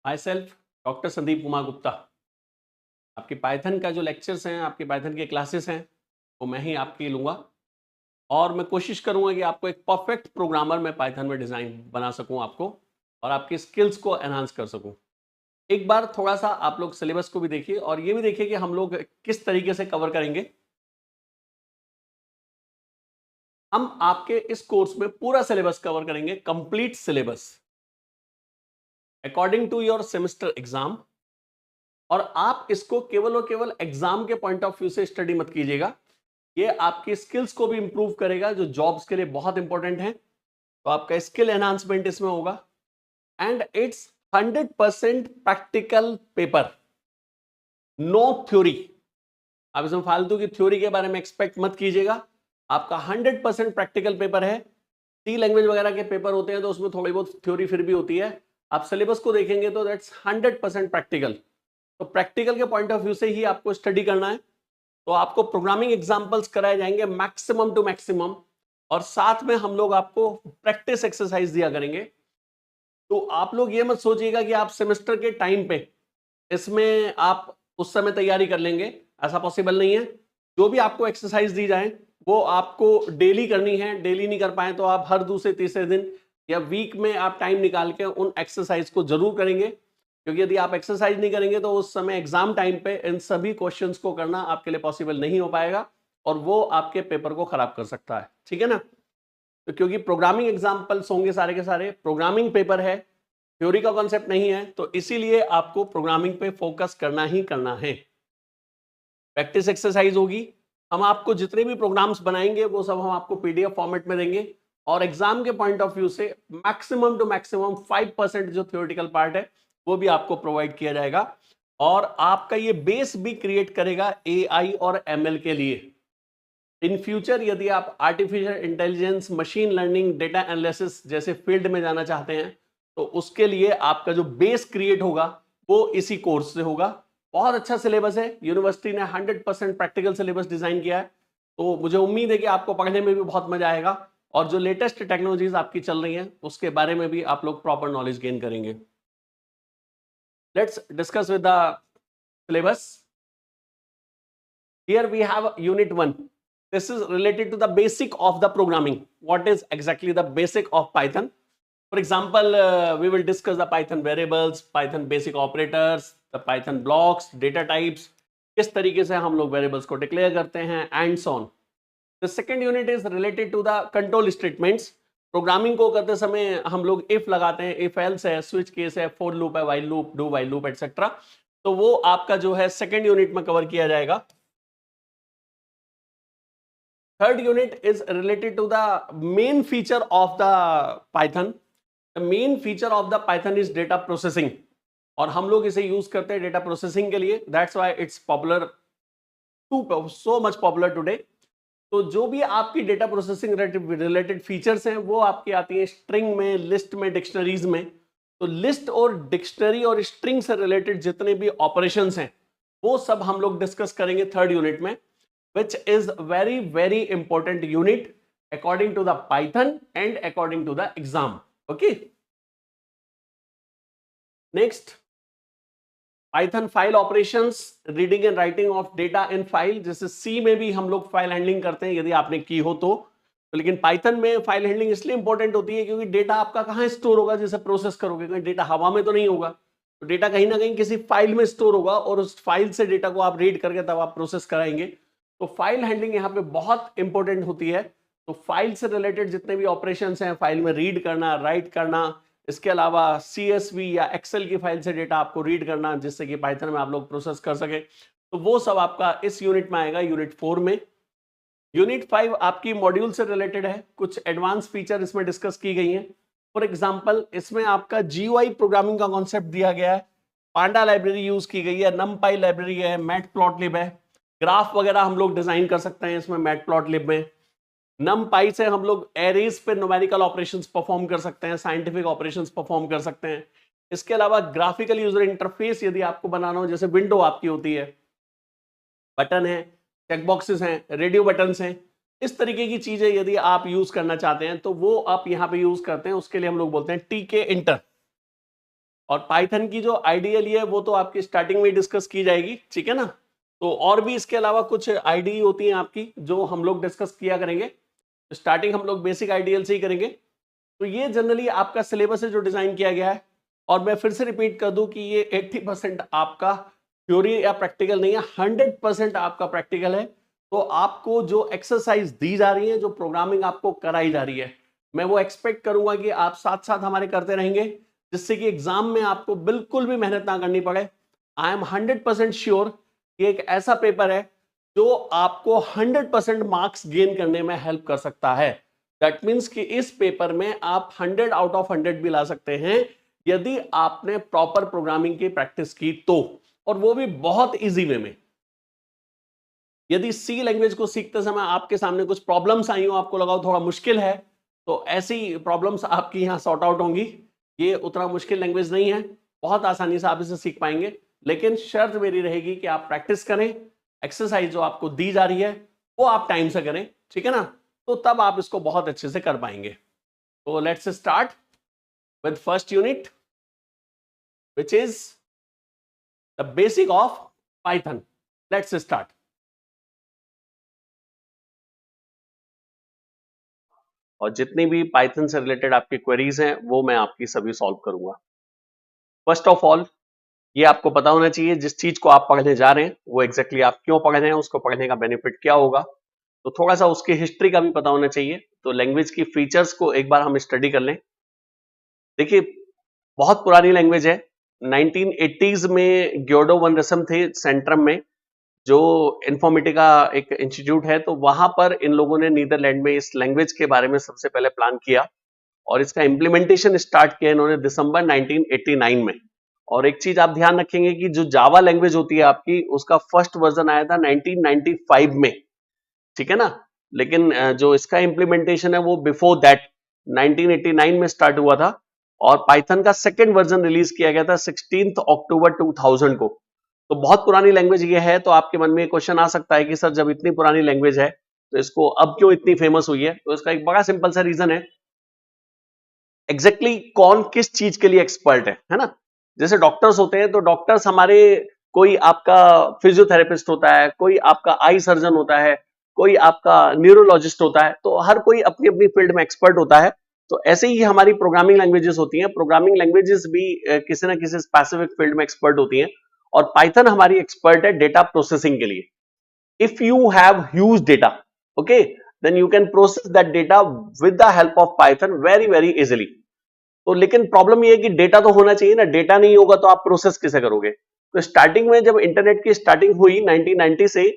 My self doctor Sandeep Kumar Gupta. आपकी Python का जो लेक्चर्स हैं, आपकी पाइथन के क्लासेस हैं, वो मैं ही आपके लूँगा और मैं कोशिश करूँगा कि आपको एक परफेक्ट प्रोग्रामर मैं पाइथन में डिज़ाइन बना सकूँ आपको और आपकी स्किल्स को एनहांस कर सकूँ। एक बार थोड़ा-सा आप लोग सिलेबस को भी देखिए और ये भी देखिए कि हम लोग किस तरीके से कवर करेंगे। हम आपके इस कोर्स में पूरा सिलेबस कवर करेंगे, complete syllabus according to your semester exam. और आप इसको केवल और केवल एग्जाम के पॉइंट ऑफ व्यू से स्टडी मत कीजिएगा, ये आपकी स्किल्स को भी इंप्रूव करेगा जो जॉब्स के लिए बहुत इंपॉर्टेंट है। तो आपका स्किल एनहांसमेंट इसमें होगा and it's 100% practical paper, no theory. आप इसमें फालतू की थ्योरी के बारे में एक्सपेक्ट मत कीजिएगा। आपका 100% प्रैक्टिकल पेपर है। सी लैंग्वेज वगैरह के पेपर होते हैं तो उसमें थोड़ी बहुत थ्योरी फिर भी होती है। आप सिलेबस को देखेंगे तो दैट्स 100% प्रैक्टिकल। तो प्रैक्टिकल के पॉइंट ऑफ व्यू से ही आपको स्टडी करना है। तो आपको प्रोग्रामिंग एग्जांपल्स कराए जाएंगे मैक्सिमम टू मैक्सिमम और साथ में हम लोग आपको प्रैक्टिस एक्सरसाइज दिया करेंगे। तो आप लोग ये मत सोचिएगा कि आप सेमेस्टर के टाइम पे इसमें आप उस समय तैयारी कर लेंगे, ऐसा पॉसिबल नहीं है। जो भी आपको एक्सरसाइज दी जाए वो आपको डेली करनी है। डेली नहीं कर पाए तो आप हर दूसरे तीसरे दिन या वीक में आप टाइम निकाल के उन एक्सरसाइज को जरूर करेंगे, क्योंकि यदि आप एक्सरसाइज नहीं करेंगे तो उस समय एग्जाम टाइम पे इन सभी क्वेश्चंस को करना आपके लिए पॉसिबल नहीं हो पाएगा और वो आपके पेपर को खराब कर सकता है। ठीक है ना? तो क्योंकि प्रोग्रामिंग एग्जाम्पल्स होंगे सारे के सारे, प्रोग्रामिंग पेपर है, थ्योरी का कॉन्सेप्ट नहीं है, तो इसीलिए आपको प्रोग्रामिंग पे फोकस करना ही करना है। प्रैक्टिस एक्सरसाइज होगी। हम आपको जितने भी प्रोग्राम्स बनाएंगे वो सब हम आपको पीडीएफ फॉर्मेट में देंगे और एग्जाम के पॉइंट ऑफ व्यू से मैक्सिमम टू मैक्सिमम 5% जो थ्योरेटिकल पार्ट है वो भी आपको प्रोवाइड किया जाएगा और आपका ये बेस भी क्रिएट करेगा एआई और एमएल के लिए। इन फ्यूचर यदि आप artificial intelligence, machine learning, data analysis जैसे फील्ड में जाना चाहते हैं तो उसके लिए आपका जो बेस क्रिएट होगा वो इसी कोर्स से होगा। बहुत अच्छा सिलेबस है, यूनिवर्सिटी ने 100% प्रैक्टिकल सिलेबस डिजाइन किया है, तो मुझे उम्मीद है कि आपको पढ़ने में भी बहुत मजा आएगा और जो लेटेस्ट टेक्नोलॉजीज आपकी चल रही हैं उसके बारे में भी आप लोग प्रॉपर नॉलेज गेन करेंगे। Let's discuss with the syllabus. Here we have unit 1. This is related to the basic of the programming. What is exactly the basic of Python? For example, we will discuss the Python variables, Python basic operators, the Python blocks, data types, किस तरीके से हम लोग variables को declare करते हैं and so on. The second unit is related to the control statements. Programming को करते समय हम लोग if लगाते हैं, if else है, switch case है, for loop है, while loop, do while loop, etc. तो वो आपका जो है सेकेंड यूनिट में कवर किया जाएगा। Third unit is related to the main feature of the Python. The main feature of the Python is data processing और हम लोग इसे यूज करते हैं डेटा प्रोसेसिंग के लिए। That's why it's popular, so much popular today. तो जो भी आपकी डेटा प्रोसेसिंग रिलेटेड फीचर्स हैं वो आपकी आती है स्ट्रिंग में, लिस्ट में, डिक्शनरीज में। तो लिस्ट और डिक्शनरी और स्ट्रिंग से रिलेटेड जितने भी ऑपरेशंस हैं वो सब हम लोग डिस्कस करेंगे थर्ड यूनिट में, which is very important unit according to the Python and according to the exam. Okay, next, Python file operations, reading and writing of data in file। जैसे C में भी हम लोग फाइल हैंडलिंग करते हैं यदि आपने की हो तो लेकिन पाइथन में फाइल हैंडलिंग इसलिए इंपॉर्टेंट होती है क्योंकि डेटा आपका कहाँ स्टोर होगा, जिसे प्रोसेस करोगे, कहीं डेटा हवा में तो नहीं होगा, तो डेटा कहीं ना कहीं किसी फाइल में स्टोर होगा और उस फाइल से डेटा को आप रीड करके तब आप प्रोसेस कराएंगे। तो फाइल हैंडलिंग यहाँ पे बहुत इंपॉर्टेंट होती है। तो फाइल से रिलेटेड जितने भी ऑपरेशंस हैं, फाइल में रीड करना, राइट करना, इसके अलावा CSV या एक्सेल की फाइल से डेटा आपको रीड करना जिससे कि पाइथन में आप लोग प्रोसेस कर सके, तो वो सब आपका इस यूनिट में आएगा, यूनिट 4 में। यूनिट 5 आपकी मॉड्यूल से रिलेटेड है, कुछ एडवांस फीचर इसमें डिस्कस की गई हैं। फॉर एग्जांपल इसमें आपका GUI प्रोग्रामिंग का कॉन्सेप्ट दिया गया है, पांडा लाइब्रेरी यूज की गई है, numpy लाइब्रेरी है, मैटप्लॉटलिब है, ग्राफ वगैरह हम लोग डिजाइन कर सकते हैं इसमें मैटप्लॉटलिब में। numpy से हम लोग एरेज पे न्यूमेरिकल ऑपरेशंस परफॉर्म कर सकते हैं, साइंटिफिक ऑपरेशंस परफॉर्म कर सकते हैं। इसके अलावा ग्राफिकल यूजर इंटरफेस यदि आपको बनाना हो, जैसे विंडो आपकी होती है, बटन है, चेकबॉक्सेस हैं, रेडियो बटन्स हैं, इस तरीके की चीजें यदि आप यूज करना चाहते हैं तो वो आप यहाँ पे यूज करते हैं। उसके लिए हम लोग बोलते हैं TK इंटर। और पाइथन की जो आईडीएल है वो तो आपकी स्टार्टिंग में डिस्कस की जाएगी, ठीक है ना। तो और भी इसके अलावा कुछ आईडी होती हैं आपकी जो हम लोग डिस्कस किया करेंगे। स्टार्टिंग हम लोग बेसिक आईडीएल से ही करेंगे। तो ये जनरली आपका सिलेबस है जो डिजाइन किया गया है। और मैं फिर से रिपीट कर दूं कि ये 80% आपका थ्योरी या प्रैक्टिकल नहीं है, 100% आपका प्रैक्टिकल है। तो आपको जो एक्सरसाइज दी जा रही है, जो प्रोग्रामिंग आपको कराई जा रही है, मैं वो एक्सपेक्ट करूंगा कि आप साथ साथ हमारे करते रहेंगे, जिससे कि एग्जाम में आपको बिल्कुल भी मेहनत ना करनी पड़े। आई एम 100% श्योर कि एक ऐसा पेपर है जो आपको 100% मार्क्स गेन करने में हेल्प कर सकता है। दैट मीन्स कि इस पेपर में आप 100 आउट ऑफ 100 भी ला सकते हैं यदि आपने प्रॉपर प्रोग्रामिंग की प्रैक्टिस की तो, और वो भी बहुत इजी वे में। यदि सी लैंग्वेज को सीखते समय आपके सामने कुछ प्रॉब्लम्स आई हो, आपको लगा थोड़ा मुश्किल है, तो ऐसी प्रॉब्लम्स आपकी यहां सॉर्ट आउट होंगी। ये उतना मुश्किल लैंग्वेज नहीं है, बहुत आसानी से आप इसे सीख पाएंगे। लेकिन शर्त मेरी रहेगी कि आप प्रैक्टिस करें, एक्सरसाइज जो आपको दी जा रही है वो आप टाइम से करें, ठीक है ना। तो तब आप इसको बहुत अच्छे से कर पाएंगे। तो let's start with first unit which is the basic of Python. Let's start. और जितनी भी पाइथन से रिलेटेड आपकी क्वेरीज हैं वो मैं आपकी सभी सॉल्व करूंगा। फर्स्ट ऑफ ऑल, ये आपको पता होना चाहिए जिस चीज को आप पढ़ने जा रहे हैं वो एग्जैक्टली आप क्यों पढ़ रहे हैं, उसको पढ़ने का बेनिफिट क्या होगा। तो थोड़ा सा उसकी हिस्ट्री का भी पता होना चाहिए। तो लैंग्वेज की फीचर्स को एक बार हम स्टडी कर लें। देखिए, बहुत पुरानी लैंग्वेज है। 1980s में ग्योडो वन रसम थे सेंट्रम में, जो इन्फॉर्मेटिका एक इंस्टीट्यूट है, तो वहां पर इन लोगों ने नीदरलैंड में इस लैंग्वेज के बारे में सबसे पहले प्लान किया और इसका इंप्लीमेंटेशन स्टार्ट किया इन्होंने दिसंबर 1989 में। और एक चीज आप ध्यान रखेंगे कि जो जावा लैंग्वेज होती है आपकी, उसका फर्स्ट वर्जन आया था 1995 में, ठीक है ना। लेकिन जो इसका इंप्लीमेंटेशन है वो बिफोर दैट 1989 में स्टार्ट हुआ था। और पाइथन का सेकेंड वर्जन रिलीज किया गया था 16 अक्टूबर 2000 को। तो बहुत पुरानी लैंग्वेज ये है। तो आपके मन में क्वेश्चन आ सकता है कि सर जब इतनी पुरानी लैंग्वेज है तो इसको अब क्यों इतनी फेमस हुई है। तो इसका एक बड़ा सिंपल सा रीजन है, एग्जैक्टली कौन किस चीज के लिए एक्सपर्ट है ना। जैसे डॉक्टर्स होते हैं तो डॉक्टर्स हमारे, कोई आपका फिजियोथेरेपिस्ट होता है, कोई आपका आई सर्जन होता है, कोई आपका न्यूरोलॉजिस्ट होता है, तो हर कोई अपनी अपनी फील्ड में एक्सपर्ट होता है। तो ऐसे ही हमारी प्रोग्रामिंग लैंग्वेजेस होती हैं। प्रोग्रामिंग लैंग्वेजेस भी किसी ना किसी स्पेसिफिक फील्ड में एक्सपर्ट होती हैं। और पाइथन हमारी एक्सपर्ट है डेटा प्रोसेसिंग के लिए। If you have huge data, okay, then you can process that data with the help of Python very very easily. तो लेकिन प्रॉब्लम ये है कि डेटा तो होना चाहिए ना, डेटा नहीं होगा तो आप प्रोसेस कैसे करोगे। तो स्टार्टिंग में जब इंटरनेट की स्टार्टिंग हुई 1990 से,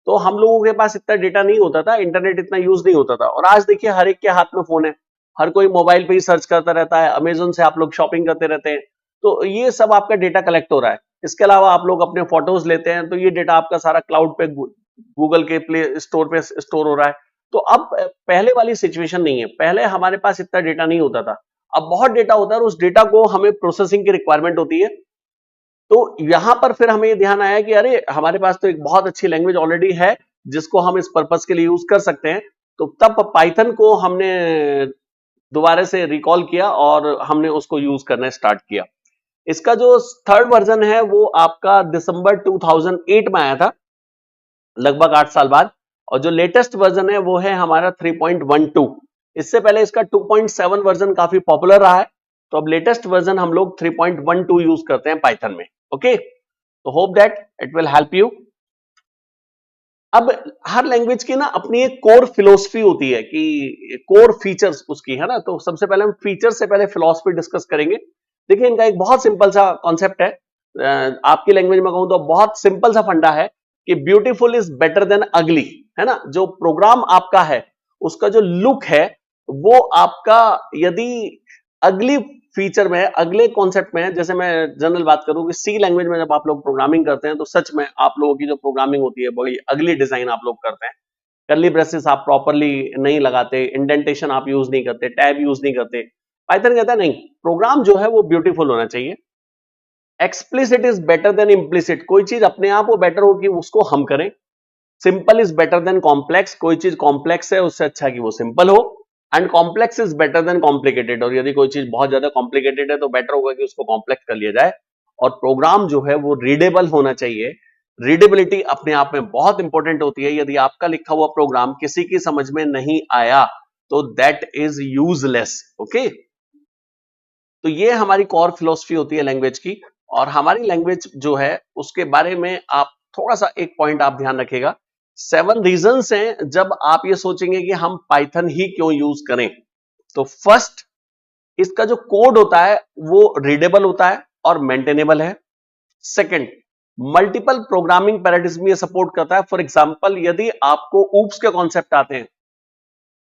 तो हम लोगों के पास इतना डेटा नहीं होता था, इंटरनेट इतना यूज नहीं होता था। और आज देखिए हर एक के हाथ में फोन है, हर कोई मोबाइल पे ही सर्च करता रहता है, अमेजोन से आप लोग शॉपिंग करते रहते हैं। तो ये सब आपका डेटा कलेक्ट हो रहा है। इसके अलावा आप लोग अपने फोटोज लेते हैं तो ये डेटा आपका सारा क्लाउड पे, गूगल के प्ले स्टोर पे स्टोर हो रहा है। तो अब पहले वाली सिचुएशन नहीं है। पहले हमारे पास इतना डेटा नहीं होता था, अब बहुत डेटा होता है और उस डेटा को हमें प्रोसेसिंग की रिक्वायरमेंट होती है। तो यहां पर फिर हमें ये ध्यान आया कि अरे हमारे पास तो एक बहुत अच्छी लैंग्वेज ऑलरेडी है जिसको हम इस पर्पस के लिए यूज कर सकते हैं। तो तब पाइथन को हमने दोबारा से रिकॉल किया और हमने उसको यूज करना स्टार्ट किया। इसका जो थर्ड वर्जन है वो आपका दिसंबर 2008 में आया था, लगभग 8 साल बाद। और जो लेटेस्ट वर्जन है वो है हमारा 3.12। इससे पहले इसका 2.7 वर्जन काफी पॉपुलर रहा है। तो अब लेटेस्ट वर्जन हम लोग 3.12 यूज करते हैं पाइथन में। ओके, तो hope that it will help you. अब हर लैंग्वेज की ना अपनी एक कोर फिलोसफी होती है कि कोर फीचर्स उसकी है ना। तो सबसे पहले हम फीचर्स से पहले फिलोसफी डिस्कस करेंगे। देखिए इनका एक बहुत सिंपल सा कॉन्सेप्ट है, आपकी लैंग्वेज में कहूं तो बहुत सिंपल सा फंडा है कि ब्यूटीफुल इज बेटर देन अगली, है ना। जो प्रोग्राम आपका है उसका जो लुक है वो आपका यदि अगली फीचर में, अगले कॉन्सेप्ट में, जैसे मैं जनरल बात करूं कि सी लैंग्वेज में जब आप लोग प्रोग्रामिंग करते हैं तो सच में आप लोगों की जो प्रोग्रामिंग होती है बड़ी अगली डिजाइन आप लोग करते हैं। कर्ली ब्रेसेस आप प्रॉपरली नहीं लगाते, इंडेंटेशन आप यूज नहीं करते, टैब यूज नहीं करते। पाइथन कहता है नहीं, प्रोग्राम जो है वो ब्यूटीफुल होना चाहिए। Explicit is better than implicit, कोई चीज अपने आप वो बेटर हो कि उसको हम करें। Simple is better than complex, कोई चीज कॉम्प्लेक्स है उससे अच्छा कि वो सिंपल हो। And complex is better than complicated, और यदि कोई चीज बहुत ज्यादा कॉम्प्लिकेटेड है तो बेटर होगा कि उसको कॉम्प्लेक्स कर लिया जाए। और प्रोग्राम जो है वो रीडेबल होना चाहिए। रीडेबिलिटी अपने आप में बहुत इंपॉर्टेंट होती है। यदि आपका लिखा हुआ प्रोग्राम किसी की समझ में नहीं आया तो दैट इज यूजलेस। ओके, तो ये हमारी कोर फिलॉसफी होती है लैंग्वेज की। और हमारी लैंग्वेज जो है उसके बारे में आप थोड़ा सा एक पॉइंट आप ध्यान रखिएगा। 7 रीजंस हैं जब आप ये सोचेंगे कि हम पाइथन ही क्यों यूज करें। तो फर्स्ट, इसका जो कोड होता है वो रीडेबल होता है और मेंटेनेबल है। सेकंड, मल्टीपल प्रोग्रामिंग पैराडिज्म ये सपोर्ट करता है। फॉर एग्जांपल, यदि आपको ऊप्स के कॉन्सेप्ट आते हैं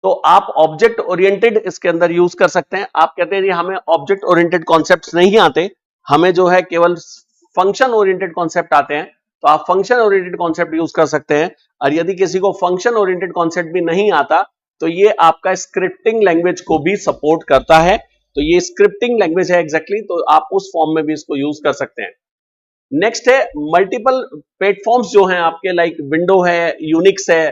तो आप ऑब्जेक्ट ओरिएंटेड इसके अंदर यूज कर सकते हैं। आप कहते हैं हमें ऑब्जेक्ट ओरिएंटेड कॉन्सेप्ट्स नहीं आते, हमें जो है केवल फंक्शन ओरिएंटेड कॉन्सेप्ट आते हैं, तो आप फंक्शन ओरिएंटेड कॉन्सेप्ट यूज कर सकते हैं। और यदि किसी को फंक्शन ओरिएंटेड कॉन्सेप्ट भी नहीं आता तो ये आपका स्क्रिप्टिंग लैंग्वेज को भी सपोर्ट करता है। तो ये स्क्रिप्टिंग लैंग्वेज है एग्जैक्टली, तो आप उस फॉर्म में भी इसको यूज कर सकते हैं। नेक्स्ट है मल्टीपल प्लेटफॉर्म्स जो हैं आपके, लाइक विंडो है, यूनिक्स है,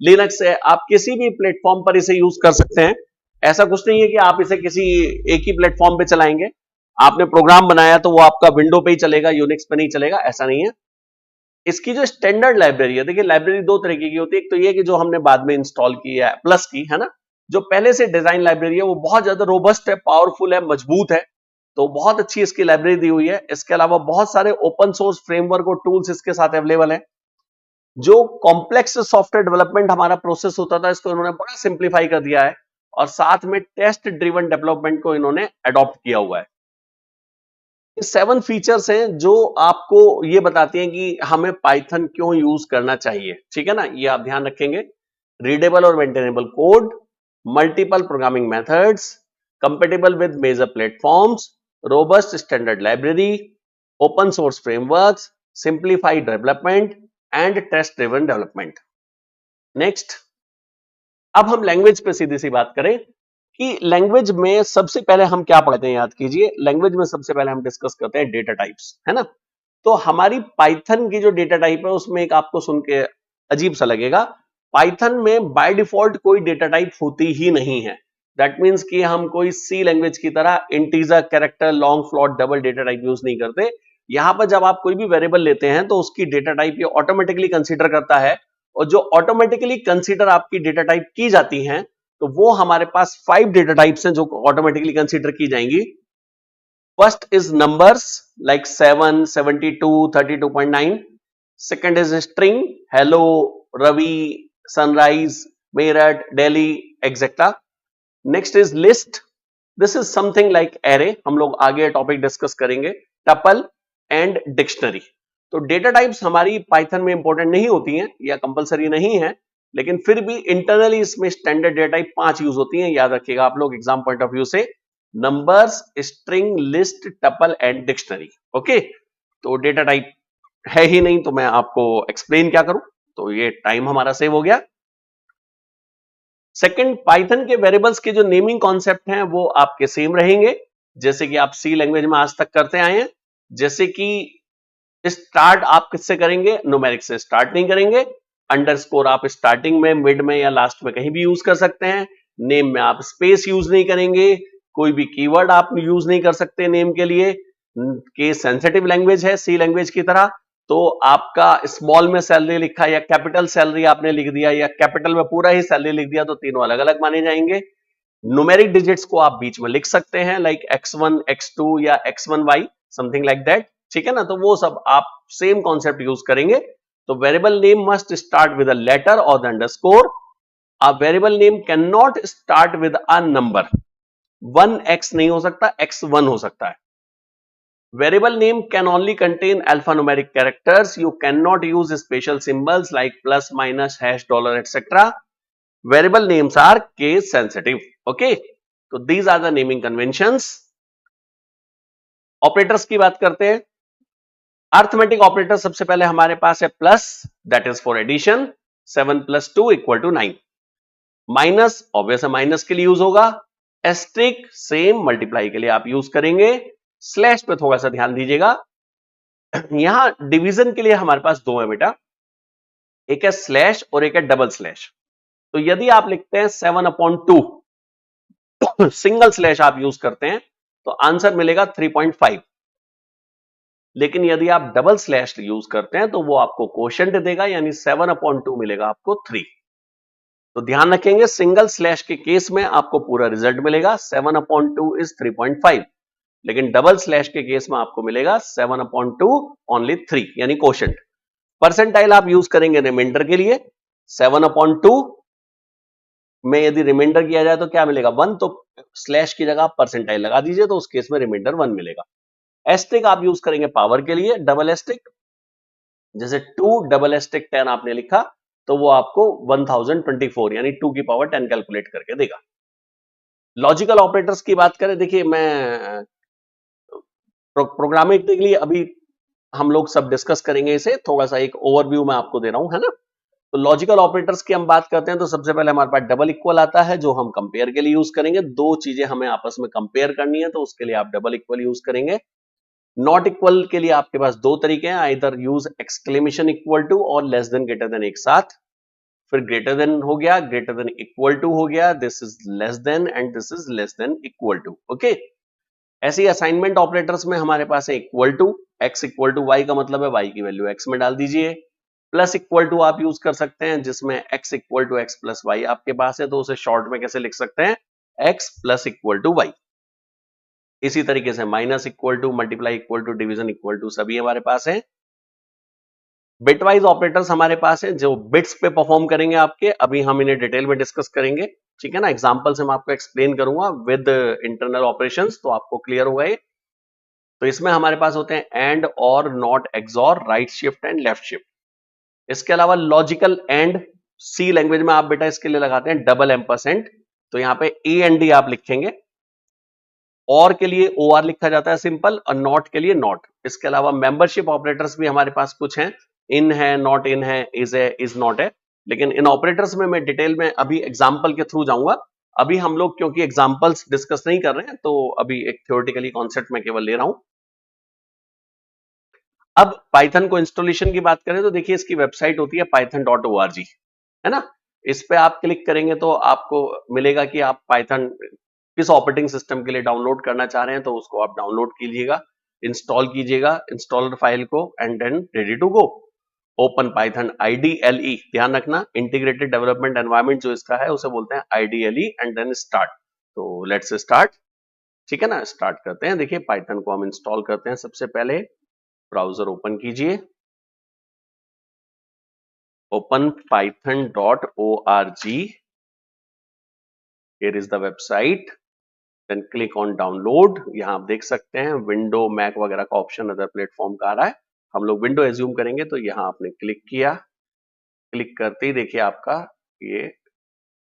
लिनक्स है, आप किसी भी प्लेटफॉर्म पर इसे यूज कर सकते हैं। ऐसा कुछ नहीं है कि आप इसे किसी एक ही प्लेटफॉर्म पे चलाएंगे। आपने प्रोग्राम बनाया तो वो आपका विंडो पे ही चलेगा, यूनिक्स पे नहीं चलेगा, ऐसा नहीं है। इसकी जो स्टैंडर्ड लाइब्रेरी है, देखिए लाइब्रेरी दो तरीके की होती है। एक तो ये कि जो हमने बाद में इंस्टॉल की है, प्लस की है ना। जो पहले से डिजाइन लाइब्रेरी है वो बहुत ज्यादा रोबस्ट है, पावरफुल है, मजबूत है, तो बहुत अच्छी इसकी लाइब्रेरी दी हुई है। इसके अलावा बहुत सारे ओपन सोर्स फ्रेमवर्क और टूल्स इसके साथ अवेलेबल है। जो कॉम्प्लेक्स सॉफ्टवेयर डेवलपमेंट हमारा प्रोसेस होता था, इसको इन्होंने बड़ा सिंप्लीफाई कर दिया है, और साथ में टेस्ट ड्रिवन डेवलपमेंट को इन्होंने अडॉप्ट किया हुआ है। 7 फीचर्स हैं जो आपको ये बताती हैं कि हमें पाइथन क्यों यूज करना चाहिए, ठीक है ना। ये आप ध्यान रखेंगे। रीडेबल और maintainable code, multiple programming methods, compatible with major platforms, robust standard library, open source frameworks, simplified development and test driven development. Next, अब हम लैंग्वेज पे सीधी सी बात करें कि लैंग्वेज में सबसे पहले हम क्या पढ़ते हैं, याद कीजिए। लैंग्वेज में सबसे पहले हम डिस्कस करते हैं डेटा टाइप्स, है ना। तो हमारी पाइथन की जो डेटा टाइप है उसमें एक आपको सुन के अजीब सा लगेगा, पाइथन में बाय डिफॉल्ट कोई डेटा टाइप होती ही नहीं है। दैट मींस कि हम कोई सी लैंग्वेज की तरह integer, character, long, float, double data type use नहीं करते। यहां पर जब आप कोई भी वेरिएबल लेते हैं तो उसकी डेटा टाइप ये ऑटोमेटिकली कंसीडर करता है, और जो ऑटोमेटिकली कंसीडर आपकी डेटा टाइप की जाती हैं, तो वो हमारे पास 5 डेटा टाइप्स हैं जो ऑटोमेटिकली कंसीडर की जाएंगी। First is numbers, like 7, 72, 32.9. Second is string, hello, Ravi, sunrise, Meerut, Delhi, etc. Next is list. This is something like array. हम लोग आगे टॉपिक डिस्कस करेंगे. Tuple and dictionary. तो डेटा टाइप्स हमारी पाइथन में important नहीं होती हैं या कंपलसरी नहीं है, लेकिन फिर भी इंटरनली इसमें स्टैंडर्ड डेटा टाइप 5 यूज होती हैं। याद रखिएगा आप लोग एग्जाम पॉइंट ऑफ व्यू से, numbers, string, list, tuple and dictionary. Okay, तो डेटा टाइप है ही नहीं तो मैं आपको एक्सप्लेन क्या करूं, तो ये टाइम हमारा सेव हो गया। सेकंड, पाइथन के वेरिएबल्स के जो नेमिंग कॉन्सेप्ट हैं वो आपके सेम रहेंगे, जैसे कि आप सी लैंग्वेज में आज तक करते आए हैं। जैसे कि स्टार्ट आप किससे करेंगे, न्यूमेरिक से स्टार्ट नहीं करेंगे। अंडरस्कोर आप स्टार्टिंग में, मिड में या लास्ट में कहीं भी यूज कर सकते हैं। नेम में आप स्पेस यूज नहीं करेंगे, कोई भी कीवर्ड आप यूज नहीं कर सकते नेम के लिए। केस सेंसिटिव लैंग्वेज है सी लैंग्वेज की तरह, तो आपका स्मॉल में सैलरी लिखा या कैपिटल सैलरी आपने लिख दिया या कैपिटल में पूरा ही सैलरी लिख दिया तो तीनों अलग अलग माने जाएंगे। न्यूमेरिक डिजिट्स को आप बीच में लिख सकते हैं, लाइक x1, x2 या x1y, समथिंग लाइक दैट, ठीक है ना। तो वो सब आप सेम कॉन्सेप्ट यूज करेंगे। तो variable name must start with a letter और the underscore. A variable name can not start with a number, 1x नहीं हो सकता, x1 हो सकता है। Variable name can only contain alphanumeric characters. You cannot use special symbols like plus, minus, hash, dollar, etc. Variable names are case sensitive. Okay. So these are the naming conventions. Operators की बात करते हैं। Arithmetic operator सबसे पहले हमारे पास है plus, that is for addition. 7 plus 2 equal to 9. Minus, obvious है minus के लिए यूज होगा। Asterisk, same multiply के लिए आप यूज करेंगे। स्लैश पे थोड़ा सा ध्यान दीजिएगा, यहां डिवीजन के लिए हमारे पास दो है बेटा, एक है स्लैश और एक है डबल स्लैश। तो यदि आप लिखते हैं 7/2 सिंगल स्लैश आप यूज करते हैं तो आंसर मिलेगा 3.5। लेकिन यदि आप डबल स्लैश यूज करते हैं तो वो आपको क्वोशंट देगा, यानी 7/2 मिलेगा आपको 3। तो ध्यान रखेंगे, सिंगल स्लैश के केस में आपको पूरा रिजल्ट मिलेगा 7/2 इज 3.5, लेकिन डबल स्लैश के केस में आपको मिलेगा 7/2 ओनली 3, यानी क्वोशंट। परसेंटाइल आप यूज करेंगे रिमाइंडर के लिए। 7/2 में यदि रिमाइंडर किया जाए तो क्या मिलेगा 1, तो स्लैश की जगह आप परसेंटाइल लगा दीजिए, तो उस केस में रिमाइंडर 1 मिलेगा। एस्टेरिक आप यूज करेंगे पावर के लिए, डबल एस्टेरिक, जैसे 2 डबल एस्टेरिक 10 आपने लिखा तो वो आपको 1024 यानी 2 की पावर 10 कैलकुलेट करके देगा। लॉजिकल ऑपरेटर्स की बात करें, देखिए मैं प्रोग्रामिंग के लिए अभी हम लोग सब डिस्कस करेंगे, इसे थोड़ा सा एक ओवरव्यू मैं आपको दे रहा हूं, है ना। तो लॉजिकल ऑपरेटर्स की हम बात करते हैं तो सबसे पहले हमारे पास डबल इक्वल आता है, जो हम कंपेयर के लिए यूज करेंगे। दो चीजें हमें आपस में कंपेयर करनी है तो उसके लिए आप डबल इक्वल यूज करेंगे। नॉट इक्वल के लिए आपके पास दो तरीके हैं, either use exclamation equal to और लेस देन ग्रेटर देन एक साथ। फिर ग्रेटर देन हो गया, ग्रेटर देन इक्वल टू हो गया, this is less than and this is less than equal to. Okay, ऐसे ही असाइनमेंट ऑपरेटर्स में हमारे पास है equal to, x equal to y का मतलब है वाई की वैल्यू एक्स में डाल दीजिए। प्लस इक्वल टू आप यूज कर सकते हैं, जिसमें x equal to x plus y आपके पास है, तो उसे शॉर्ट में कैसे लिख सकते हैं, x plus equal to y. इसी तरीके से minus equal to, multiply equal to, division equal to सभी हमारे पास है। बिटवाइज ऑपरेटर्स हमारे पास है जो बिट्स पे परफॉर्म करेंगे आपके, अभी हम इन्हें डिटेल में डिस्कस करेंगे, ठीक है ना। एग्जांपल से मैं आपको एक्सप्लेन करूंगा विद इंटरनल ऑपरेशंस, तो आपको क्लियर होगा ये। तो इसमें हमारे पास होते हैं एंड, और, not, XOR, right shift and left shift. इसके अलावा लॉजिकल एंड, सी लैंग्वेज में आप बेटा इसके लिए लगाते हैं डबल एम्परसेंट, तो यहां पे ए एंड डी आप लिखेंगे। और के लिए ओ आर लिखा जाता है सिंपल, और नॉट के लिए नॉट। इसके अलावा मेंबरशिप ऑपरेटर्स भी हमारे पास कुछ हैं, इन है, नॉट इन है, इज नॉट है। लेकिन इन ऑपरेटर्स में मैं डिटेल में अभी एग्जाम्पल के थ्रू जाऊंगा। अभी हम लोग क्योंकि एग्जाम्पल्स डिस्कस नहीं कर रहे हैं, तो अभी एक थ्योरेटिकली कॉन्सेप्ट में केवल ले रहा हूं। अब पाइथन को इंस्टॉलेशन की बात करें तो देखिए इसकी वेबसाइट होती है python.org, है ना। इस पे आप क्लिक करेंगे तो आपको मिलेगा कि आप पाइथन किस ऑपरेटिंग सिस्टम के लिए डाउनलोड करना चाह रहे हैं, तो उसको आप डाउनलोड कीजिएगा, इंस्टॉल कीजिएगा इंस्टॉलर फाइल को, and then ready to go. Open Python IDLE, ध्यान रखना इंटीग्रेटेड डेवलपमेंट एनवायरनमेंट जो इसका है उसे बोलते हैं IDLE, एंड देन स्टार्ट। तो लेट्स स्टार्ट, ठीक है ना, स्टार्ट करते हैं। देखिए पाइथन को हम इंस्टॉल करते हैं। सबसे पहले ब्राउजर ओपन कीजिए, open python.org, here is the website, then click on download। यहां आप देख सकते हैं विंडो, मैक वगैरह का ऑप्शन अदर प्लेटफॉर्म का आ रहा है, हम लोग विंडो एज्यूम करेंगे। तो यहां आपने क्लिक किया, क्लिक करते ही देखिए आपका ये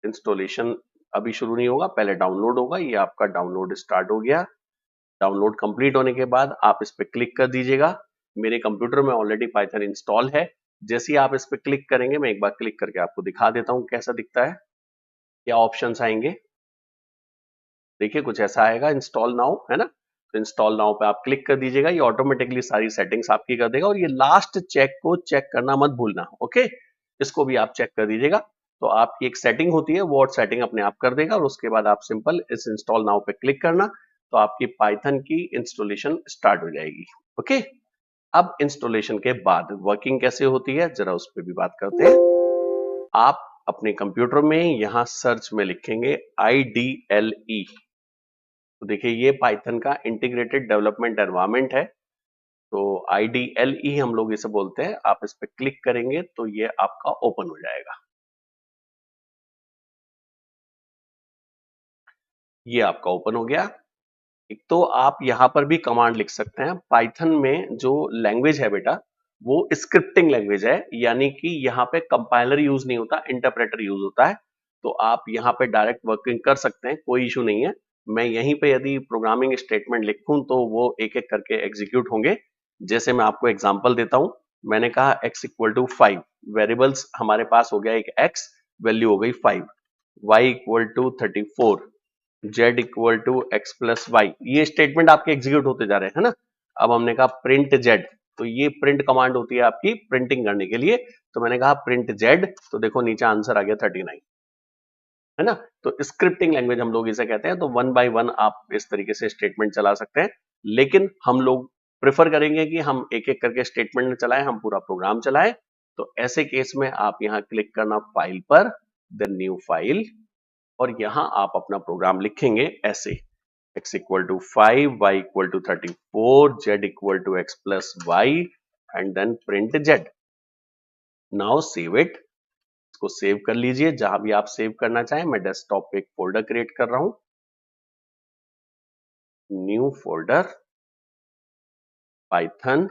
इंस्टॉलेशन अभी शुरू नहीं होगा, पहले डाउनलोड होगा। ये आपका डाउनलोड स्टार्ट हो गया। डाउनलोड कंप्लीट होने के बाद आप इस पर क्लिक कर दीजिएगा। मेरे कंप्यूटर में ऑलरेडी पाइथन इंस्टॉल है। जैसे ही आप इस पर क्लिक करेंगे, मैं एक बार क्लिक करके आपको दिखा देता हूं कैसा दिखता है, क्या ऑप्शंस आएंगे। देखिए कुछ ऐसा आएगा, इंस्टॉल नाउ, है ना। तो इंस्टॉल नाउ पे आप क्लिक कर दीजिएगा, ये ऑटोमेटिकली सारी सेटिंग्स आपकी कर देगा। और ये लास्ट चेक को चेक करना मत भूलना, ओके, इसको भी आप चेक कर दीजिएगा। तो आपकी एक सेटिंग होती है, वो सेटिंग अपने आप कर देगा, और उसके बाद आप सिंपल इस इंस्टॉल नाउ पे क्लिक करना, तो आपकी पाइथन की इंस्टॉलेशन स्टार्ट हो जाएगी। ओके, अब इंस्टॉलेशन के बाद वर्किंग कैसे होती है जरा उस पर भी बात करते हैं। आप अपने कंप्यूटर में यहां सर्च में लिखेंगे IDLE, तो देखिए ये पाइथन का इंटीग्रेटेड डेवलपमेंट एनवायरनमेंट है। तो IDLE हम लोग इसे बोलते हैं। आप इस पर क्लिक करेंगे तो ये आपका ओपन हो जाएगा। ये आपका ओपन हो गया। एक तो आप यहां पर भी कमांड लिख सकते हैं। पाइथन में जो लैंग्वेज है बेटा, वो स्क्रिप्टिंग लैंग्वेज है, यानी कि यहाँ पे कंपाइलर यूज नहीं होता, इंटरप्रेटर यूज होता है। तो आप यहाँ पे डायरेक्ट वर्किंग कर सकते हैं, कोई इशू नहीं है। मैं यहीं पे यदि प्रोग्रामिंग स्टेटमेंट लिखूं तो वो एक एक करके एग्जीक्यूट होंगे। जैसे मैं आपको एग्जांपल देता हूं, मैंने कहा x इक्वल टू 5, वेरिएबल्स हमारे पास हो गया एक x, वैल्यू हो गई 5, y equal to 34, z equal to x plus y. ये स्टेटमेंट आपके एग्जीक्यूट होते जा रहे हैं, है ना। अब हमने कहा प्रिंट z, तो ये प्रिंट कमांड होती है आपकी प्रिंटिंग करने के लिए। तो मैंने कहा प्रिंट z, तो देखो नीचे आंसर आ गया 39। है ना। तो स्क्रिप्टिंग लैंग्वेज हम लोग इसे कहते हैं। तो 1 बाय 1 आप इस तरीके से स्टेटमेंट चला सकते हैं, लेकिन हम लोग प्रेफर करेंगे कि हम एक एक करके स्टेटमेंट चलाएं, हम पूरा प्रोग्राम चलाएं। तो ऐसे केस में आप यहां क्लिक करना फाइल पर, देन न्यू फाइल, और यहां आप अपना प्रोग्राम लिखेंगे ऐसे, x equal to 5, y equal to 34, z equal to x plus y, and then print z। Now save it, इसको सेव कर लीजिए जहां भी आप सेव करना चाहें। मैं डेस्कटॉप पे एक फोल्डर क्रिएट कर रहा हूं, न्यू फोल्डर पाइथन,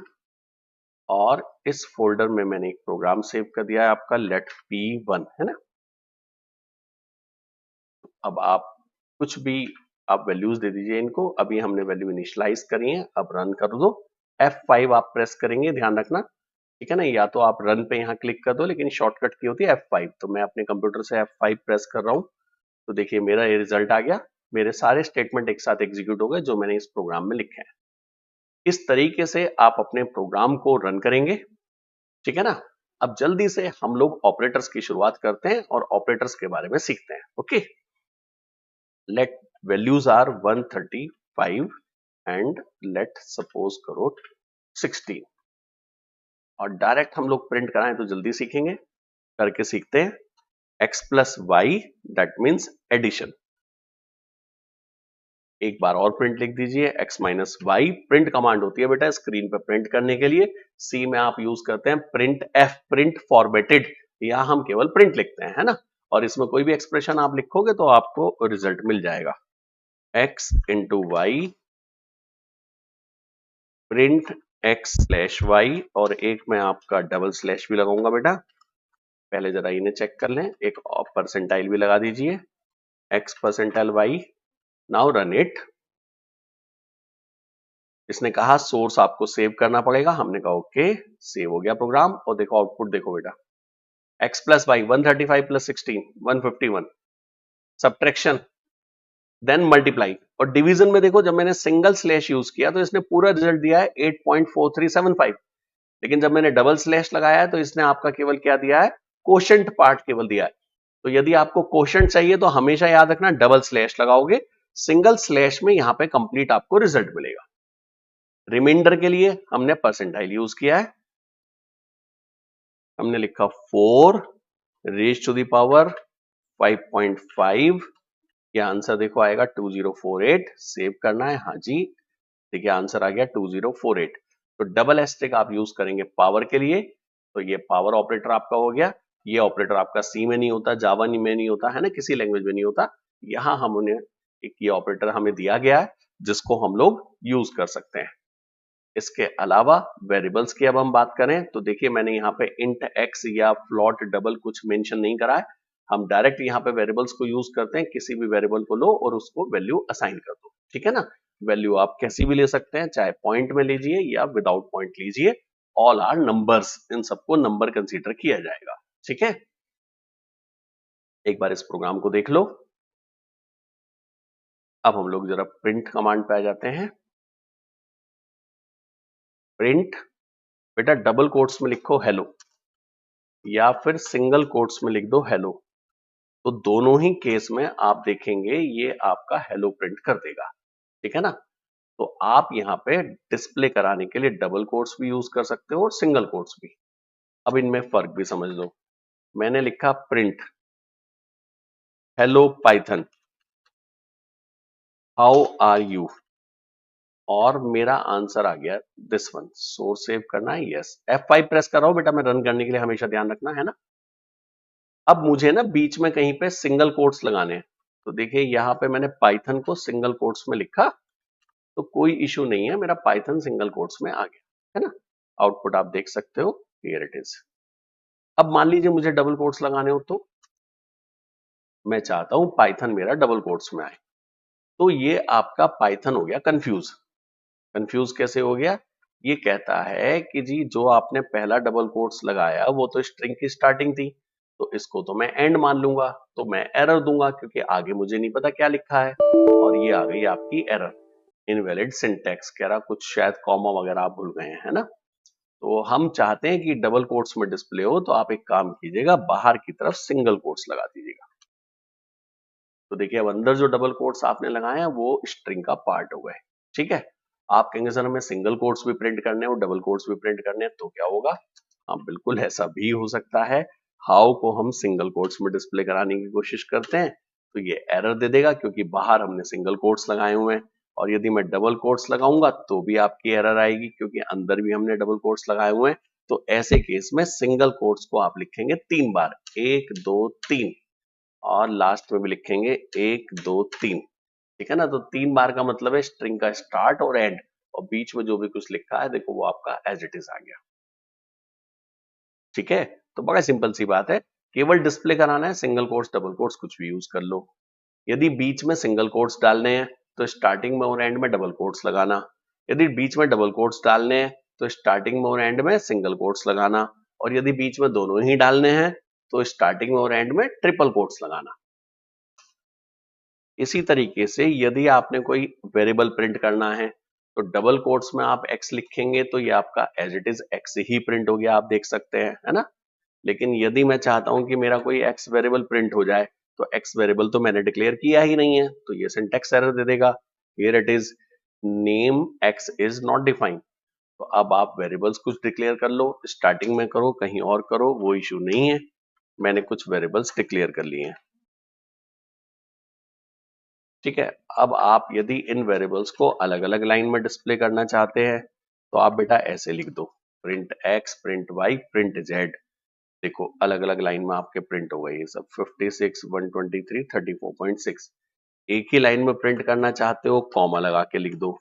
और इस फोल्डर में मैंने एक प्रोग्राम सेव कर दिया है आपका लेट p1, है ना। अब आप कुछ भी आप वैल्यूज दे दीजिए इनको। अभी हमने वैल्यू इनिशियलाइज करी है, अब रन कर दो। F5 आप प्रेस करेंगे, ध्यान रखना, ठीक है ना। या तो आप रन पे यहाँ क्लिक कर दो, लेकिन शॉर्टकट की होती है F5। तो मैं अपने कंप्यूटर से F5 प्रेस कर रहा हूँ। तो देखिए मेरा ये रिजल्ट आ गया, मेरे सारे स्टेटमेंट एक साथ एग्जीक्यूट हो गए जो मैंने इस प्रोग्राम में लिखे हैं। इस तरीके से आप अपने प्रोग्राम को रन करेंगे, ठीक है ना। अब जल्दी से हम लोग ऑपरेटर्स की शुरुआत करते हैं और ऑपरेटर्स के बारे में सीखते हैं। Okay, let values are 135 and let suppose करो 16, और डायरेक्ट हम लोग प्रिंट कराएं तो जल्दी सीखेंगे, करके सीखते हैं। x plus y, that means addition. एक बार और प्रिंट लिख दीजिए, x minus y. Print command होती है बेटा स्क्रीन पर प्रिंट करने के लिए। सी में आप यूज करते हैं प्रिंट f, प्रिंट फॉर्मेटेड, या हम केवल प्रिंट लिखते हैं, है ना। और इसमें कोई भी एक्सप्रेशन आप लिखोगे तो आपको रिजल्ट मिल जाएगा। x into y, print x slash y, और एक मैं आपका डबल स्लैश भी लगाऊंगा बेटा। पहले जरा इन्हें चेक कर लें, एक परसेंटाइल भी लगा दीजिए, x percentile y। Now run it. इसने कहा सोर्स आपको सेव करना पड़ेगा, हमने कहा ओके, सेव हो गया प्रोग्राम। और देखो आउटपुट देखो बेटा, x plus y 135 plus 16 151, subtraction, then multiply. और डिवीजन में देखो, जब मैंने सिंगल स्लैश यूज किया तो इसने पूरा रिजल्ट दिया है 8.4375, लेकिन जब मैंने डबल स्लैश लगाया है तो इसने आपका केवल क्या दिया है, कोशेंट पार्ट केवल दिया है। तो यदि आपको कोशेंट चाहिए तो हमेशा याद रखना डबल स्लैश लगाओगे, सिंगल स्लैश में यहां पे कंप्लीट आपको रिजल्ट मिलेगा। रिमाइंडर के लिए हमने परसेंटाइल यूज किया है, हमने लिखा 4 रेज टू द पावर 5.5। यह आंसर देखो आएगा 2048। सेव करना है, हाँ जी, देखिए आंसर आ गया 2048। तो डबल एस्टेरिक आप यूज करेंगे पावर के लिए, तो ये पावर ऑपरेटर आपका हो गया। ये ऑपरेटर आपका सी में नहीं होता, जावा में नहीं होता, है ना, किसी लैंग्वेज में नहीं होता। यहां हम उन्हें एक ये ऑपरेटर हमें दिया गया है जिसको हम लोग यूज कर सकते हैं। इसके अलावा वेरिएबल्स की अब हम बात करें तो देखिए मैंने यहाँ पे इंट एक्स या फ्लोट डबल कुछ मेंशन नहीं करा है। हम डायरेक्ट यहाँ पे वेरिएबल्स को यूज करते हैं, किसी भी वेरिएबल को लो और उसको वैल्यू असाइन कर दो, ठीक है ना। वैल्यू आप कैसी भी ले सकते हैं, चाहे पॉइंट में लीजिए या विदाउट पॉइंट लीजिए, ऑल आर नंबर्स, इन सबको नंबर कंसीडर किया जाएगा, ठीक है। एक बार इस प्रोग्राम को देख लो। अब हम लोग जरा प्रिंट कमांड पे आ जाते हैं। प्रिंट बेटा डबल कोट्स में लिखो हेलो, या फिर सिंगल कोट्स में लिख दो हेलो। तो दोनों ही केस में आप देखेंगे ये आपका हेलो प्रिंट कर देगा, ठीक है ना। तो आप यहाँ पे डिस्प्ले कराने के लिए डबल कोट्स भी यूज कर सकते हो और सिंगल कोट्स भी। अब इनमें फर्क भी समझ लो। मैंने लिखा print hello Python how are you, और मेरा आंसर आ गया दिस वन। सोर्स सेव करना है, यस। F5 प्रेस कर रहा हूं बेटा मैं रन करने के लिए, हमेशा ध्यान रखना, है ना। अब मुझे ना बीच में कहीं पे सिंगल कोट्स लगाने हैं, तो देखिए यहाँ पे मैंने पाइथन को सिंगल कोट्स में लिखा, तो कोई इशू नहीं है, मेरा पाइथन सिंगल कोट्स में आ गया, है ना। आउटपुट आप देख सकते हो, हियर इट इज। अब मान लीजिए मुझे डबल कोट्स लगाने हो, तो मैं चाहता हूं पाइथन मेरा डबल कोट्स में आए। तो ये आपका पाइथन हो गया कंफ्यूज। कंफ्यूज कैसे हो गया, ये कहता है कि जी जो आपने पहला डबल कोट्स लगाया वो तो स्ट्रिंग की स्टार्टिंग थी, तो इसको तो मैं एंड मान लूंगा, तो मैं एरर दूंगा क्योंकि आगे मुझे नहीं पता क्या लिखा है। और ये आ गई आपकी एरर, इनवैलिड सिंटैक्स, कह रहा कुछ शायद कॉमा वगैरह आप भूल गए हैं, है ना। तो हम चाहते हैं कि डबल कोट्स में डिस्प्ले हो, तो आप एक काम कीजिएगा, बाहर की तरफ सिंगल कोट्स लगा दीजिएगा। तो देखिए अब अंदर जो डबल कोट्स आपने लगाए हैं वो स्ट्रिंग का पार्ट हो गए। ठीक है, आप कहेंगे सर हमें सिंगल कोट्स भी प्रिंट करने हैं और डबल कोट्स भी प्रिंट करने हैं, तो क्या होगा? हाँ बिल्कुल ऐसा भी हो सकता है। हाउ को हम सिंगल कोट्स में डिस्प्ले कराने की कोशिश करते हैं तो ये एरर दे देगा क्योंकि बाहर हमने सिंगल कोट्स लगाए हुए हैं, और यदि मैं डबल कोट्स लगाऊंगा तो भी आपकी एरर आएगी क्योंकि अंदर भी हमने डबल कोट्स लगाए हुए हैं। तो ऐसे केस में सिंगल कोट्स को आप लिखेंगे 3 बार, 1 2 3, और लास्ट में भी लिखेंगे 1 2 3। ठीक है ना, तो 3 बार का मतलब है स्ट्रिंग का स्टार्ट और एंड, और बीच में जो भी कुछ लिखा है देखो वो आपका एज इट इज आ गया। ठीक है, तो बड़ा सिंपल सी बात है, केवल डिस्प्ले कराना है, सिंगल कोट्स डबल कोट्स कुछ भी यूज कर लो। यदि बीच में सिंगल कोट्स डालने हैं तो स्टार्टिंग में और एंड में डबल कोट्स लगाना, यदि बीच में डबल कोट्स डालने हैं तो स्टार्टिंग में और एंड में सिंगल कोट्स लगाना, और यदि बीच में दोनों ही डालने हैं तो स्टार्टिंग में और एंड में ट्रिपल कोट्स लगाना। इसी तरीके से यदि आपने कोई वेरिएबल प्रिंट करना है तो डबल कोट्स में आप x लिखेंगे तो ये आपका एज इट इज x ही प्रिंट हो गया, आप देख सकते हैं, है ना। लेकिन यदि मैं चाहता हूं कि मेरा कोई x वेरिएबल प्रिंट हो जाए तो x वेरिएबल तो मैंने डिक्लेयर किया ही नहीं है, तो ये सिंटैक्स एरर दे देगा, here it is name x is not defined. तो अब आप वेरिएबल्स कुछ डिक्लेयर कर लो, स्टार्टिंग में करो कहीं और करो वो इश्यू नहीं है, मैंने कुछ वेरिएबल्स डिक्लेयर कर लिए हैं। ठीक है, अब आप यदि इन वेरिएबल्स को अलग अलग लाइन में डिस्प्ले करना चाहते हैं तो आप बेटा ऐसे लिख दो, print x print y print z। देखो अलग अलग लाइन में आपके प्रिंट हो गए ये सब 56 123 34.6। एक ही लाइन में प्रिंट करना चाहते हो कॉमा लगा के लिख दो।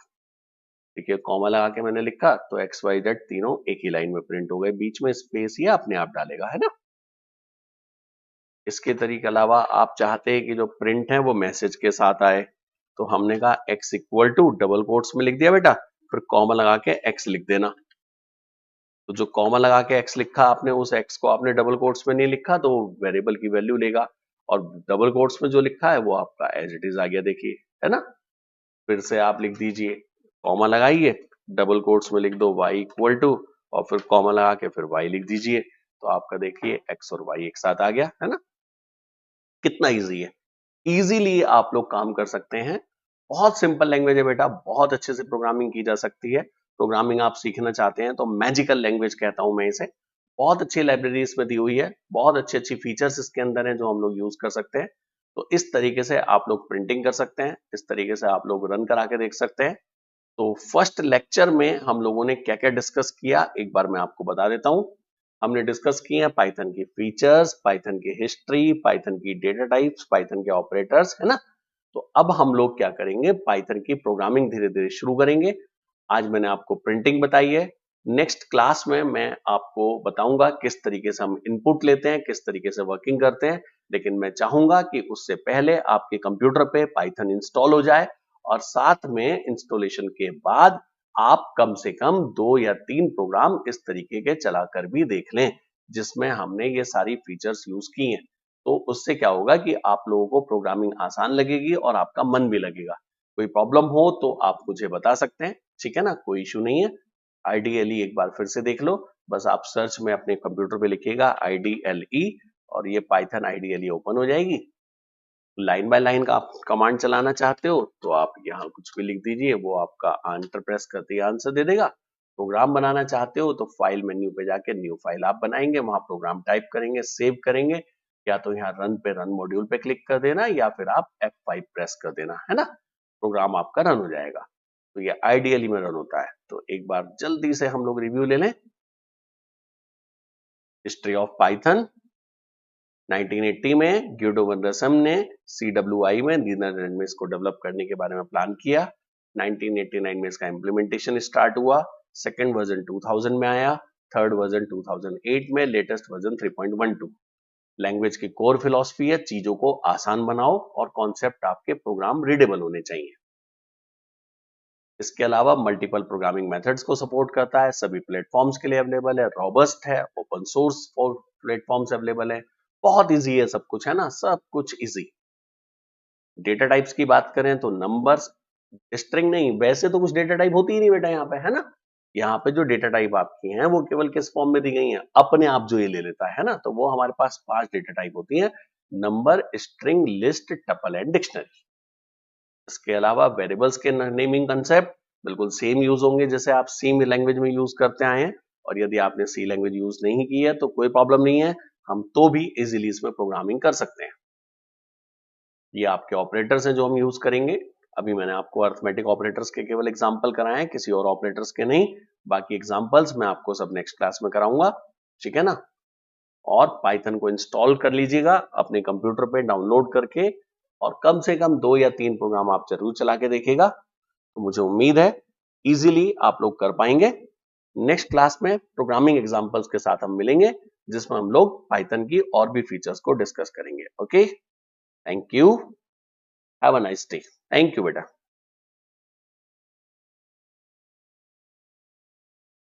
ठीक है, कॉमा लगा के मैंने लिखा तो x y z तीनों एक ही लाइन में प्रिंट हो गए, बीच में स्पेस ये अपने आप डालेगा, है ना। इसके तरीके अलावा आप चाहते हैं कि जो प्रिंट है वो मैसेज के साथ आए, तो हमने कहा x equal to double quotes में लिख दिया बेटा, फिर कॉमा लगा के x लिख देना। तो जो कॉमा लगा के x लिखा आपने उस x को आपने डबल कोट्स में नहीं लिखा तो वेरिएबल की वैल्यू लेगा, और डबल कोट्स में जो लिखा है वो आपका एज इट इज आ गया, देखिए, है ना। फिर से आप लिख दीजिए, कॉमा लगाइए, डबल कोट्स में लिख दो y इक्वल टू, और फिर कॉमा लगा के फिर y लिख दीजिए, तो आपका देखिए x और y एक साथ आ गया, है ना। कितना इजी है, इजीली आप लोग काम कर सकते हैं। बहुत सिंपल लैंग्वेज है बेटा, बहुत अच्छे से प्रोग्रामिंग की जा सकती है। प्रोग्रामिंग आप सीखना चाहते हैं तो मैजिकल लैंग्वेज कहता हूं मैं इसे। बहुत अच्छी लाइब्रेरी इसमें दी हुई है, बहुत अच्छी अच्छी फीचर्स इसके अंदर हैं जो हम लोग यूज कर सकते हैं। तो इस तरीके से आप लोग प्रिंटिंग कर सकते हैं, इस तरीके से आप लोग रन करा के देख सकते हैं। तो फर्स्ट लेक्चर में हम लोगों ने क्या क्या डिस्कस किया एक बार मैं आपको बता देता हूं। हमने डिस्कस किए हैं पाइथन की फीचर्स, पाइथन की हिस्ट्री, पाइथन की डेटा टाइप्स, पाइथन के ऑपरेटर्स, है ना। तो अब हम लोग क्या करेंगे, पाइथन की प्रोग्रामिंग धीरे धीरे शुरू करेंगे। आज मैंने आपको प्रिंटिंग बताई है, नेक्स्ट क्लास में मैं आपको बताऊंगा किस तरीके से हम इनपुट लेते हैं, किस तरीके से वर्किंग करते हैं। लेकिन मैं चाहूंगा कि उससे पहले आपके कंप्यूटर पे पाइथन इंस्टॉल हो जाए, और साथ में इंस्टॉलेशन के बाद आप कम से कम 2 या 3 प्रोग्राम इस तरीके के चलाकर भी देख लें जिसमें हमने ये सारी फीचर्स यूज की हैं। तो उससे क्या होगा कि आप लोगों को प्रोग्रामिंग आसान लगेगी और आपका मन भी लगेगा। कोई प्रॉब्लम हो तो आप मुझे बता सकते हैं, ठीक है ना, कोई इशू नहीं है। आईडीएलई एक बार फिर से देख लो, बस आप सर्च में अपने कंप्यूटर पे लिखिएगा आईडीएलई, और ये पाइथन आईडीएलई ओपन हो जाएगी। लाइन बाय लाइन का आप कमांड चलाना चाहते हो तो आप यहाँ कुछ भी लिख दीजिए, वो आपका एंटर प्रेस करते ही आंसर दे देगा। प्रोग्राम बनाना चाहते हो तो फाइल मेन्यू पे जाके न्यू फाइल आप बनाएंगे, वहां प्रोग्राम टाइप करेंगे, सेव करेंगे, या तो यहाँ रन पे रन मॉड्यूल पे क्लिक कर देना, या फिर आप F5 प्रेस कर देना, है ना। प्रोग्राम आपका रन हो जाएगा। तो ये आइडियली में रन होता है। तो एक बार जल्दी से हम लोग रिव्यू ले लें। हिस्ट्री ऑफ पाइथन 1980 में ग्यूडो वन रसम ने CWI में नीदरलैंड में इसको डेवलप करने के बारे में प्लान किया। 1989 में इसका इम्प्लीमेंटेशन स्टार्ट हुआ, सेकेंड वर्जन 2000 में आया, थर्ड वर्जन 2008 में, लेटेस्ट वर्जन 3.12। लैंग्वेज की कोर फिलॉसफी है चीजों को आसान बनाओ और कॉन्सेप्ट आपके प्रोग्राम रीडेबल होने चाहिए। इसके अलावा मल्टीपल प्रोग्रामिंग मेथड्स को सपोर्ट करता है, सभी प्लेटफॉर्म्स के लिए अवेलेबल है, रॉबस्ट है, ओपन सोर्स प्लेटफॉर्म्स अवेलेबल है, बहुत इजी है सब कुछ, है ना, सब कुछ इजी। डेटा टाइप्स की बात करें तो नंबर्स, स्ट्रिंग नहीं, वैसे तो कुछ डेटा टाइप होती ही नहीं बेटा यहाँ पे, है ना। यहाँ पे जो डेटा टाइप आपकी हैं वो केवल किस फॉर्म में दी गई हैं, अपने आप जो ये ले लेता है ना, तो वो हमारे पास 5 डेटा टाइप होती हैं। Number, string, list, tuple and dictionary. इसके अलावा वेरिएबल्स के नेमिंग कंसेप्ट बिल्कुल सेम यूज होंगे जैसे आप सी लैंग्वेज में यूज करते आए हैं, और यदि आपने सी लैंग्वेज यूज नहीं की है तो कोई प्रॉब्लम नहीं है, हम तो भी इजीली इसमें प्रोग्रामिंग कर सकते हैं। ये आपके ऑपरेटर्स हैं जो हम यूज करेंगे। अभी मैंने आपको अरिथमेटिक ऑपरेटर्स के केवल एग्जांपल कराए हैं, किसी और ऑपरेटर्स के नहीं। बाकी एग्जांपल्स मैं आपको सब नेक्स्ट क्लास में कराऊंगा, ठीक है ना। और पाइथन को इंस्टॉल कर लीजिएगा अपने कंप्यूटर पे डाउनलोड करके, और कम से कम 2 या 3 प्रोग्राम आप जरूर चला के देखिएगा, तो मुझे उम्मीद है इजीली आप लोग कर पाएंगे। नेक्स्ट क्लास में प्रोग्रामिंग एग्जांपल्स के साथ हम मिलेंगे, जिसमें हम लोग पाइथन की और भी फीचर्स को डिस्कस करेंगे। Okay, thank you, have a nice day. Thank you बेटा।